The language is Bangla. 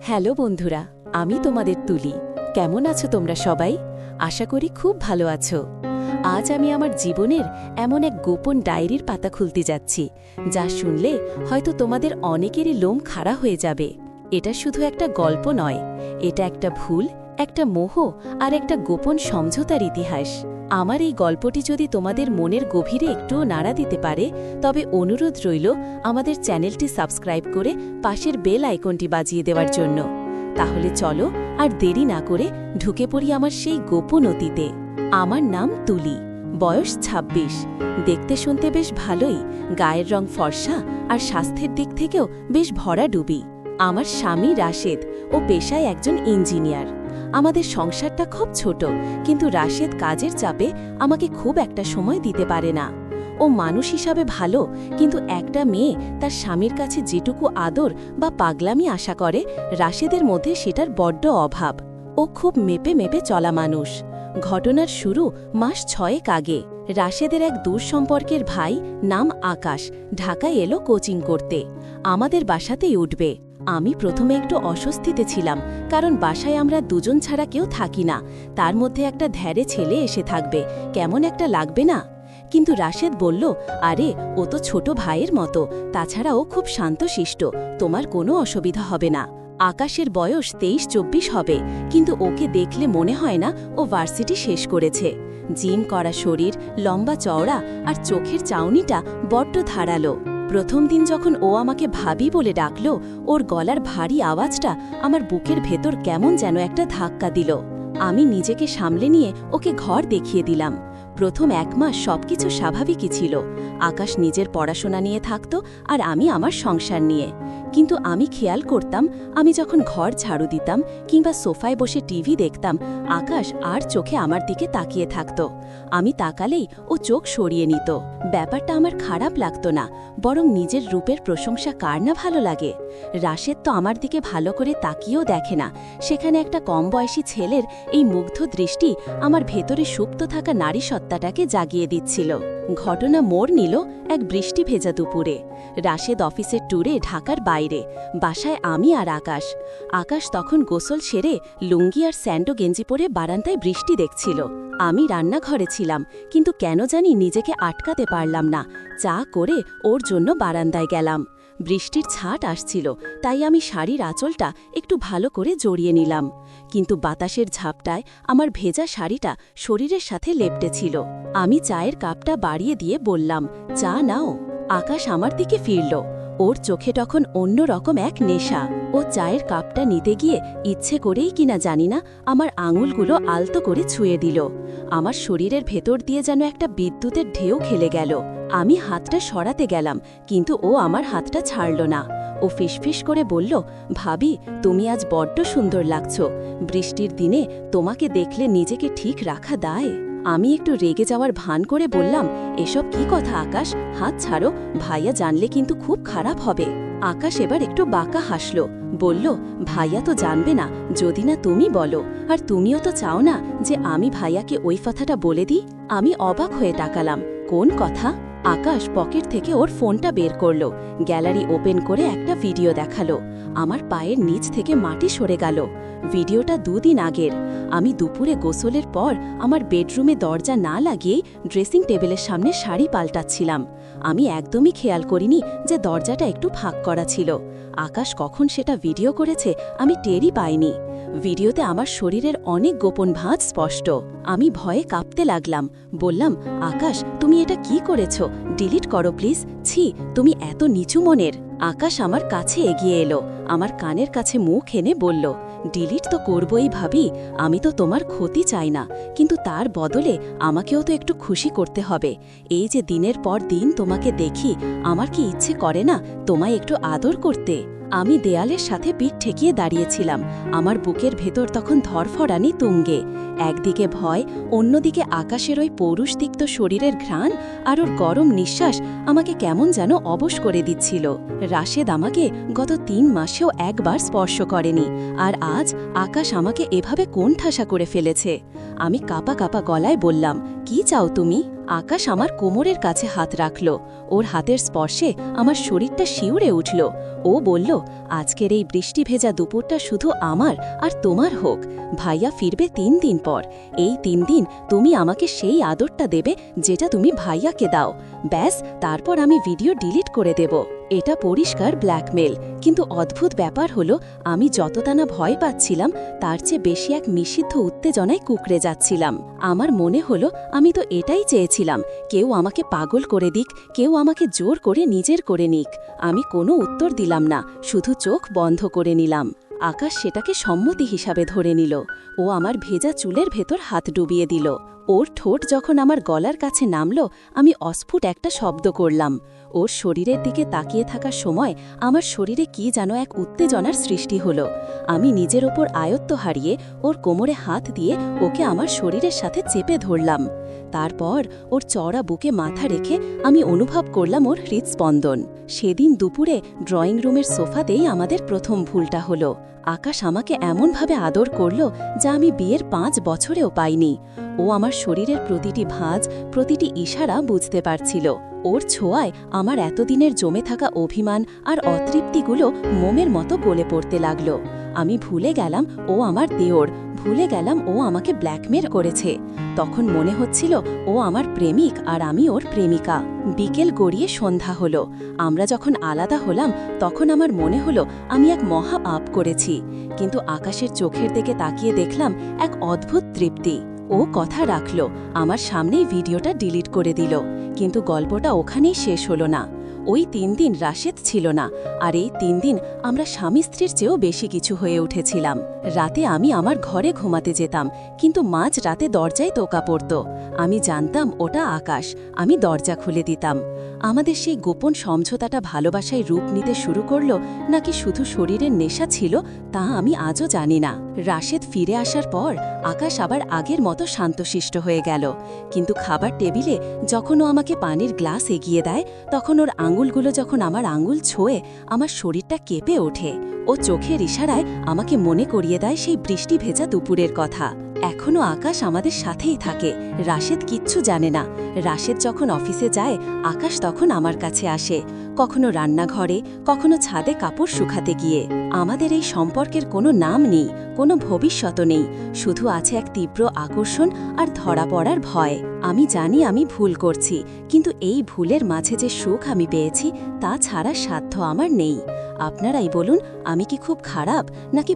হ্যালো বন্ধুরা, আমি তোমাদের তুলি। কেমন আছো তোমরা সবাই? আশা করি খুব ভালো আছো। আজ আমি আমার জীবনের এমন এক গোপন ডায়েরির পাতা খুলতে যাচ্ছি, যা শুনলে হয়তো তোমাদের অনেকেরই লোম খাড়া হয়ে যাবে। এটা শুধু একটা গল্প নয়, এটা একটা ভুল, একটা মোহ আর একটা গোপন সমঝোতার ইতিহাস। আমার এই গল্পটি যদি তোমাদের মনের গভীরে একটুও নাড়া দিতে পারে, তবে অনুরোধ রইল আমাদের চ্যানেলটি সাবস্ক্রাইব করে পাশের বেল আইকনটি বাজিয়ে দেওয়ার জন্য। তাহলে চলো আর দেরি না করে ঢুকে পড়ি আমার সেই গোপন অতীতে। আমার নাম তুলি, বয়স ২৬। দেখতে শুনতে বেশ ভালোই, গায়ের রং ফর্সা আর স্বাস্থ্যের দিক থেকেও বেশ ভরাডুবি। আমার স্বামী রাশেদ, ও পেশায় একজন ইঞ্জিনিয়ার। আমাদের সংসারটা খুব ছোট, কিন্তু রাশেদ কাজের চাপে আমাকে খুব একটা সময় দিতে পারে না। ও মানুষ হিসাবে ভালো, কিন্তু একটা মেয়ে তার স্বামীর কাছে যেটুকু আদর বা পাগলামি আশা করে, রাশেদের মধ্যে সেটার বড্ড অভাব। ও খুব মেপে মেপে চলা মানুষ। ঘটনার শুরু মাস ৬ আগে। রাশেদের এক দূর সম্পর্কের ভাই, নাম আকাশ, ঢাকায় এলো কোচিং করতে। আমাদের বাসাতেই উঠবে। আমি প্রথমে একটু অস্বস্তিতে ছিলাম, কারণ বাসায় আমরা দুজন ছাড়া কেউ থাকি না। তার মধ্যে একটা ধ্যারে ছেলে এসে থাকবে, কেমন একটা লাগবে না? কিন্তু রাশেদ বলল, আরে ও তো ছোট ভাইয়ের মতো, তাছাড়া ও খুব শান্তশিষ্ট, তোমার কোনো অসুবিধা হবে না। আকাশের বয়স ২৩-২৪ হবে, কিন্তু ওকে দেখলে মনে হয় না ও ভার্সিটি শেষ করেছে। জিম করা শরীর, লম্বা চওড়া আর চোখের চাউনিটা বড্ড ধারালো। প্রথম দিন যখন ও আমাকে ভাবি বলে ডাকল, ওর গলার ভারী আওয়াজটা আমার বুকের ভেতর কেমন যেন একটা ধাক্কা দিল। আমি নিজেকে সামলে নিয়ে ওকে ঘর দেখিয়ে দিলাম। প্রথম ১ মাস সবকিছু স্বাভাবিকই ছিল। আকাশ নিজের পড়াশোনা নিয়ে থাকত, আর আমি আমার সংসার নিয়ে। কিন্তু আমি খেয়াল করতাম, আমি যখন ঘর ঝাড়ু দিতাম কিংবা সোফায় বসে টিভি দেখতাম, আকাশ আর চোখে আমার দিকে তাকিয়ে থাকত। আমি তাকালেই ও চোখ সরিয়ে নিত। ব্যাপারটা আমার খারাপ লাগতো না, বরং নিজের রূপের প্রশংসা কার না ভালো লাগে। রাশেদ তো আমার দিকে ভালো করে তাকিয়েও দেখে না, সেখানে একটা কম বয়সী ছেলের এই মুগ্ধ দৃষ্টি আমার ভেতরে সুপ্ত থাকা নারী সত্তাটাকে জাগিয়ে দিচ্ছিল। ঘটনা মোড় নিল এক বৃষ্টি ভেজা দুপুরে। রাশেদ অফিসের ট্যুরে ঢাকার বাইরে, বাসায় আমি আর আকাশ। আকাশ তখন গোসল সেরে লুঙ্গি আর স্যান্ডো গেঞ্জি পরে বারান্দায় বৃষ্টি দেখছিল। আমি রান্নাঘরে ছিলাম, কিন্তু কেন জানি নিজেকে আটকাতে পারলাম না। চা করে ওর জন্য বারান্দায় গেলাম। বৃষ্টির ছাট আসছিল, তাই আমি শাড়ির আঁচলটা একটু ভালো করে জড়িয়ে নিলাম। কিন্তু বাতাসের ঝাপটায় আমার ভেজা শাড়িটা শরীরের সাথে লেপটেছিল। আমি চায়ের কাপটা বাড়িয়ে দিয়ে বললাম, চা নাও। আকাশ আমার দিকে ফিরল। ওর চোখে তখন অন্য রকম এক নেশা। ও চায়ের কাপটা নিতে গিয়ে ইচ্ছে করেই কিনা জানি না, আমার আঙুলগুলো আলতো করে ছুঁয়ে দিল। আমার শরীরের ভেতর দিয়ে যেন একটা বিদ্যুতের ঢেউ খেলে গেল। আমি হাতটা সরাতে গেলাম, কিন্তু ও আমার হাতটা ছাড়ল না। ও ফিসফিস করে বলল, ভাবি, তুমি আজ বড্ড সুন্দর লাগছ। বৃষ্টির দিনে তোমাকে দেখলে নিজেকে ঠিক রাখা দায়। আমি একটু রেগে যাওয়ার ভান করে বললাম, এসব কি কথা আকাশ, হাত ছাড়ো, ভাইয়া জানলে কিন্তু খুব খারাপ হবে। আকাশ এবার একটু বাঁকা হাসল, বলল, ভাইয়া তো জানবে না যদি না তুমি বলো, আর তুমিও তো চাও না যে আমি ভাইয়াকে ওই কথাটা বলে দিই। আমি অবাক হয়ে তাকালাম, কোন কথা? আকাশ পকেট থেকে ওর ফোনটা বের করল, গ্যালারি ওপেন করে একটা ভিডিও দেখালো। আমার পায়ের নিচ থেকে মাটি সরে গেল। ভিডিওটা ২ দিন আগের। আমি দুপুরে গোসলের পর আমার বেডরুমে দরজা না লাগিয়েই ড্রেসিং টেবিলের সামনে শাড়ি পাল্টাচ্ছিলাম। আমি একদমই খেয়াল করিনি যে দরজাটা একটু ফাঁক করা ছিল। আকাশ কখন সেটা ভিডিও করেছে আমি টেরই পাইনি। ভিডিওতে আমার শরীরের অনেক গোপন ভাঁজ স্পষ্ট। আমি ভয়ে কাঁপতে লাগলাম। বললাম, আকাশ, তুমি এটা কি করেছ? ডিলিট করো প্লিজ। ছি, তুমি এত নিচু মনের। আকাশ আমার কাছে এগিয়ে এলো, আমার কানের কাছে মুখ এনে বলল, ডিলিট তো করবই ভাবি, আমি তো তোমার ক্ষতি চাই না, কিন্তু তার বদলে আমাকেও তো একটু খুশি করতে হবে। এই যে দিনের পর দিন তোমাকে দেখি, আমার কি ইচ্ছে করে না তোমায় একটু আদর করতে? আমি দেয়ালের সাথে পিঠ ঠেকিয়ে দাঁড়িয়েছিলাম। আমার বুকের ভেতর তখন ধরফরানি তুঙ্গে। একদিকে ভয়, অন্যদিকে আকাশের ওই পৌরুষতিক্ত শরীরের ঘ্রাণ আর ওর গরম নিঃশ্বাস আমাকে কেমন যেন অবশ করে দিচ্ছিল। রাশেদ আমাকে গত ৩ মাসেও একবার স্পর্শ করেনি, আর আজ আকাশ আমাকে এভাবে কোণঠাসা করে ফেলেছে। আমি কাঁপা কাঁপা গলায় বললাম, কি চাও তুমি? আকাশ আমার কোমরের কাছে হাত রাখল। ওর হাতের স্পর্শে আমার শরীরটা শিউরে উঠল। ও বলল, আজকের এই বৃষ্টি ভেজা দুপুরটা শুধু আমার আর তোমার হোক। ভাইয়া ফিরবে 3 দিন পর। এই 3 দিন তুমি আমাকে সেই আদরটা দেবে যেটা তুমি ভাইয়াকে দাও। ব্যাস, তারপর আমি ভিডিও ডিলিট করে দেব। এটা পরিষ্কার ব্ল্যাকমেল। কিন্তু অদ্ভুত ব্যাপার হলো, আমি যতটা না ভয় পাচ্ছিলাম তার চেয়ে বেশি এক নিষিদ্ধ উত্তেজনায় কুঁকড়ে যাচ্ছিলাম। আমার মনে হলো আমি তো এটাই চেয়েছিলাম, কেউ আমাকে পাগল করে দিক, কেউ আমাকে জোর করে নিজের করে নিক। আমি কোনো উত্তর দিলাম না, শুধু চোখ বন্ধ করে নিলাম। আকাশ সেটাকে সম্মতি হিসাবে ধরে নিল। ও আমার ভেজা চুলের ভেতর হাত ডুবিয়ে দিল। ওর ঠোঁট যখন আমার গলার কাছে নামল, আমি অস্ফুট একটা শব্দ করলাম। ওর শরীরের দিকে তাকিয়ে থাকার সময় আমার শরীরে কি যেন এক উত্তেজনার সৃষ্টি হলো। আমি নিজের ওপর আয়ত্ত হারিয়ে ওর কোমরে হাত দিয়ে ওকে আমার শরীরের সাথে চেপে ধরলাম। তারপর ওর চড়া বুকে মাথা রেখে আমি অনুভব করলাম ওর হৃদস্পন্দন। সেদিন দুপুরে ড্রয়িং রুমের সোফাতেই আমাদের প্রথম ভুলটা হলো। আকাশ আমাকে এমনভাবে আদর করল যা আমি বিয়ের 5 বছরেও পাইনি। ও আমার শরীরের প্রতিটি ভাঁজ, প্রতিটি ইশারা বুঝতে পারছিল। ওর ছোঁয়ায় আমার এতদিনের জমে থাকা অভিমান আর অতৃপ্তিগুলো মোমের মতো গলে পড়তে লাগল। আমি ভুলে গেলাম ও আমার দেওর, ভুলে গেলাম ও আমাকে ব্ল্যাকমেল করেছে। তখন মনে হচ্ছিল ও আমার প্রেমিক আর আমি ওর প্রেমিকা। বিকেল গড়িয়ে সন্ধ্যা হলো। আমরা যখন আলাদা হলাম তখন আমার মনে হলো আমি এক মহা পাপ করেছি। কিন্তু আকাশের চোখের দিকে তাকিয়ে দেখলাম এক অদ্ভুত তৃপ্তি। ও কথা রাখল, আমার সামনেই ভিডিওটা ডিলিট করে দিল। কিন্তু গল্পটা ওখানেই শেষ হলো না। ওই 3 দিন রাশেদ ছিল না, আর এই 3 দিন আমরা স্বামী স্ত্রীর চেয়েও বেশি কিছু হয়ে উঠেছিলাম। রাতে আমি আমার ঘরে ঘুমাতে যেতাম, কিন্তু মাঝ রাতে দরজায় টোকা পড়ত। আমি জানতাম ওটা আকাশ, আমি দরজা খুলে দিতাম। আমাদের সেই গোপন সমঝোতাটা ভালোবাসায় রূপ নিতে শুরু করল নাকি শুধু শরীরের নেশা ছিল তা আমি আজও জানি না। রাশেদ ফিরে আসার পর আকাশ আবার আগের মতো শান্তশিষ্ট হয়ে গেল। কিন্তু খাবার টেবিলে যখন ও আমাকে পানির গ্লাস এগিয়ে দেয়, তখন ওর আঙুলগুলো যখন আমার আঙুল ছোঁয়ে আমার শরীরটা কেঁপে ওঠে। ও চোখের ইশারায় আমাকে মনে করিয়ে দেয় সেই বৃষ্টি ভেজা দুপুরের কথা। এখনও আকাশ আমাদের সাথেই থাকে। রাশেদ কিচ্ছু জানে না। রাশেদ যখন অফিসে যায়, আকাশ তখন আমার কাছে আসে, কখনো রান্নাঘরে, কখনো ছাদে কাপড় শুকাতে গিয়ে। আমাদের এই সম্পর্কের কোনো নাম নেই, কোনো ভবিষ্যৎ নেই, শুধু আছে এক তীব্র আকর্ষণ আর ধরা পড়ার ভয়। আমি জানি আমি ভুল করছি, কিন্তু এই ভুলের মাঝে যে সুখ আমি পেয়েছি তা ছাড়া সাধ্য আমার নেই। আপনারাই বলুন, আমি কি খুব খারাপ নাকি